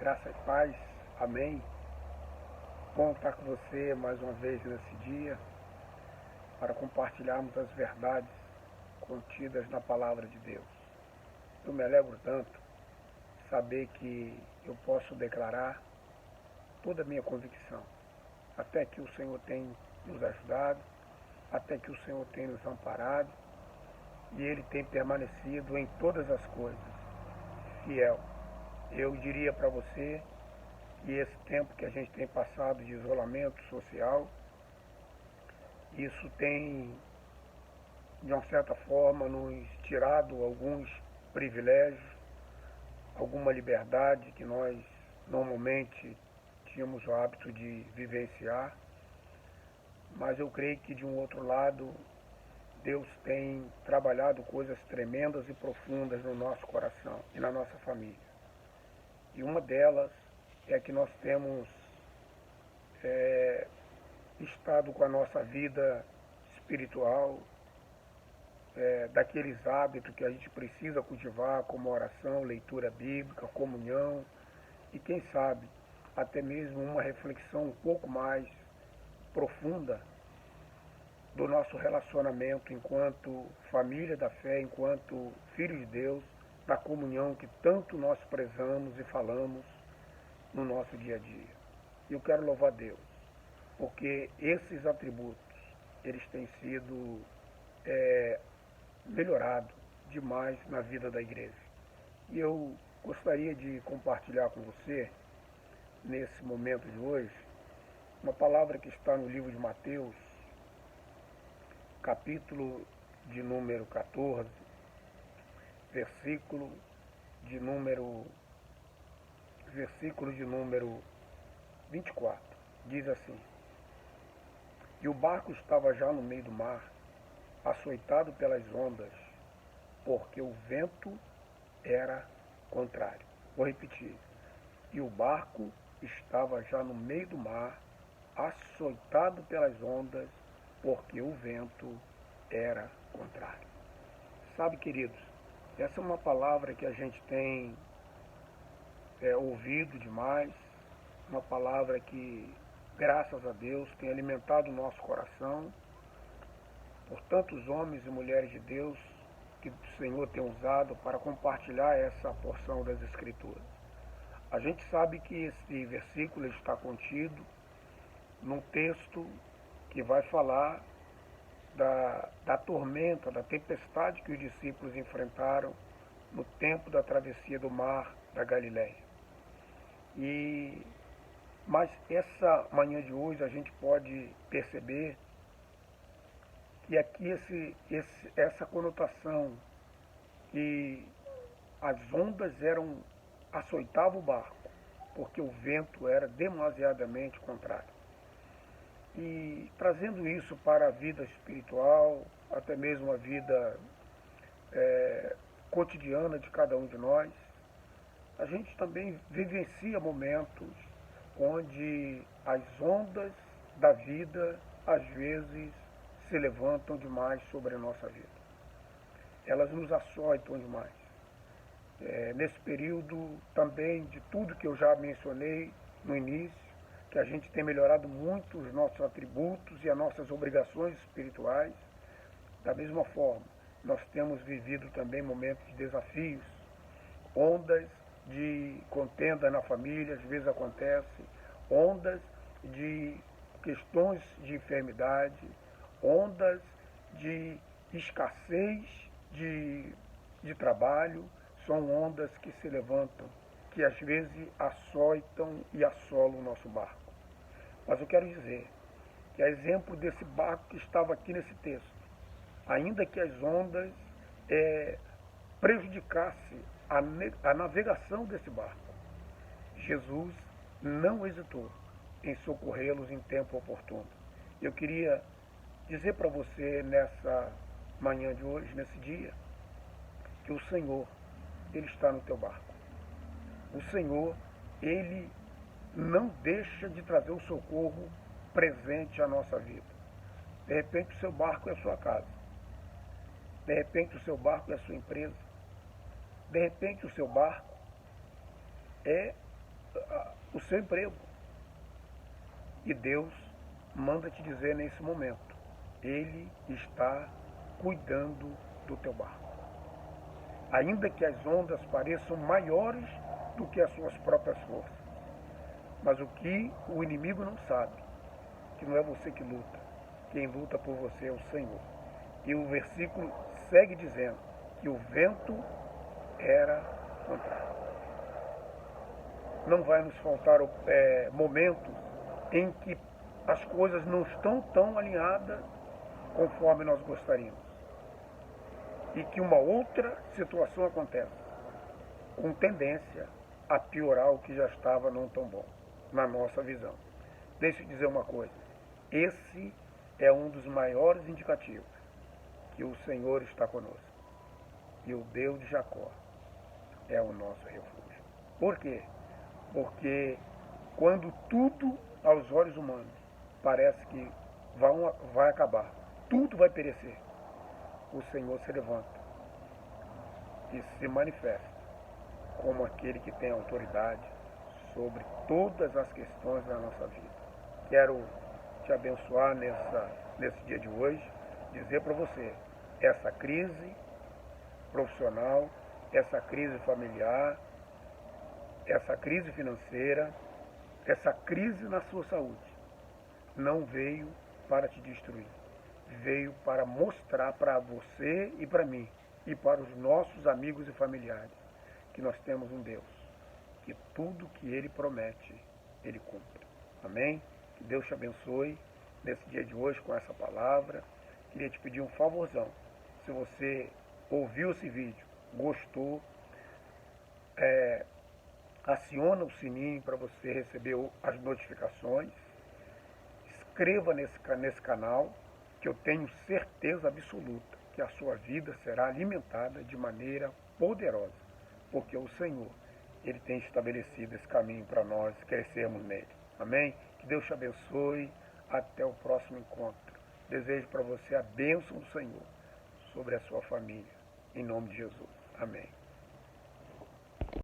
Graça e paz, amém. Bom estar com você mais uma vez nesse dia para compartilharmos as verdades contidas na palavra de Deus. Eu me alegro tanto saber que eu posso declarar toda a minha convicção, até que o Senhor tem nos ajudado, até que o Senhor tem nos amparado e Ele tem permanecido em todas as coisas, fiel. Eu diria para você que esse tempo que a gente tem passado de isolamento social, isso tem, de uma certa forma, nos tirado alguns privilégios, alguma liberdade que nós normalmente tínhamos o hábito de vivenciar, mas eu creio que, de um outro lado, Deus tem trabalhado coisas tremendas e profundas no nosso coração e na nossa família. E uma delas é que nós temos estado com a nossa vida espiritual, daqueles hábitos que a gente precisa cultivar, como oração, leitura bíblica, comunhão e, quem sabe, até mesmo uma reflexão um pouco mais profunda do nosso relacionamento enquanto família da fé, enquanto filhos de Deus, da comunhão que tanto nós prezamos e falamos no nosso dia a dia. E eu quero louvar Deus, porque esses atributos, eles têm sido melhorados demais na vida da igreja. E eu gostaria de compartilhar com você, nesse momento de hoje, uma palavra que está no livro de Mateus, capítulo de número 14, versículo de número 24, diz assim: E o barco estava já no meio do mar, açoitado pelas ondas, porque o vento era contrário. Vou repetir. E o barco estava já no meio do mar, açoitado pelas ondas, porque o vento era contrário. Sabe, queridos, essa é uma palavra que a gente tem ouvido demais, uma palavra que, graças a Deus, tem alimentado o nosso coração, por tantos homens e mulheres de Deus que o Senhor tem usado para compartilhar essa porção das Escrituras. A gente sabe que esse versículo está contido num texto que vai falar da tormenta, da tempestade que os discípulos enfrentaram no tempo da travessia do mar da Galileia. Mas essa manhã de hoje a gente pode perceber que aqui essa conotação que as ondas açoitavam o barco, porque o vento era demasiadamente contrário. E trazendo isso para a vida espiritual, até mesmo a vida cotidiana de cada um de nós, a gente também vivencia momentos onde as ondas da vida, às vezes, se levantam demais sobre a nossa vida. Elas nos açoitam demais. Nesse período também de tudo que eu já mencionei no início, que a gente tem melhorado muito os nossos atributos e as nossas obrigações espirituais, da mesma forma, nós temos vivido também momentos de desafios, ondas de contenda na família, às vezes acontece, ondas de questões de enfermidade, ondas de escassez de trabalho, são ondas que se levantam, que às vezes açoitam e assolam o nosso barco. Mas eu quero dizer que, a exemplo desse barco que estava aqui nesse texto, ainda que as ondas prejudicassem a navegação desse barco, Jesus não hesitou em socorrê-los em tempo oportuno. Eu queria dizer para você nessa manhã de hoje, nesse dia, que o Senhor, Ele está no teu barco. O Senhor, Ele não deixa de trazer o socorro presente à nossa vida. De repente o seu barco é a sua casa. De repente o seu barco é a sua empresa. De repente o seu barco é o seu emprego. E Deus manda te dizer nesse momento, Ele está cuidando do teu barco. Ainda que as ondas pareçam maiores do que as suas próprias forças. Mas o que o inimigo não sabe, que não é você que luta. Quem luta por você é o Senhor. E o versículo segue dizendo que o vento era contrário. Não vai nos faltar momentos em que as coisas não estão tão alinhadas conforme nós gostaríamos. E que uma outra situação acontece, com tendência a piorar o que já estava não tão bom, na nossa visão. Deixa eu dizer uma coisa, esse é um dos maiores indicativos que o Senhor está conosco. E o Deus de Jacó é o nosso refúgio. Por quê? Porque quando tudo aos olhos humanos parece que vai acabar, tudo vai perecer, o Senhor se levanta e se manifesta como aquele que tem autoridade sobre todas as questões da nossa vida. Quero te abençoar nesse dia de hoje, dizer para você, essa crise profissional, essa crise familiar, essa crise financeira, essa crise na sua saúde, não veio para te destruir. Veio para mostrar para você e para mim, e para os nossos amigos e familiares, que nós temos um Deus, que tudo que Ele promete, Ele cumpre. Amém? Que Deus te abençoe nesse dia de hoje com essa palavra. Queria te pedir um favorzão. Se você ouviu esse vídeo, gostou, aciona o sininho para você receber as notificações. Inscreva nesse canal, que eu tenho certeza absoluta que a sua vida será alimentada de maneira poderosa, porque o Senhor, Ele tem estabelecido esse caminho para nós crescermos nele. Amém? Que Deus te abençoe. Até o próximo encontro. Desejo para você a bênção do Senhor sobre a sua família. Em nome de Jesus. Amém.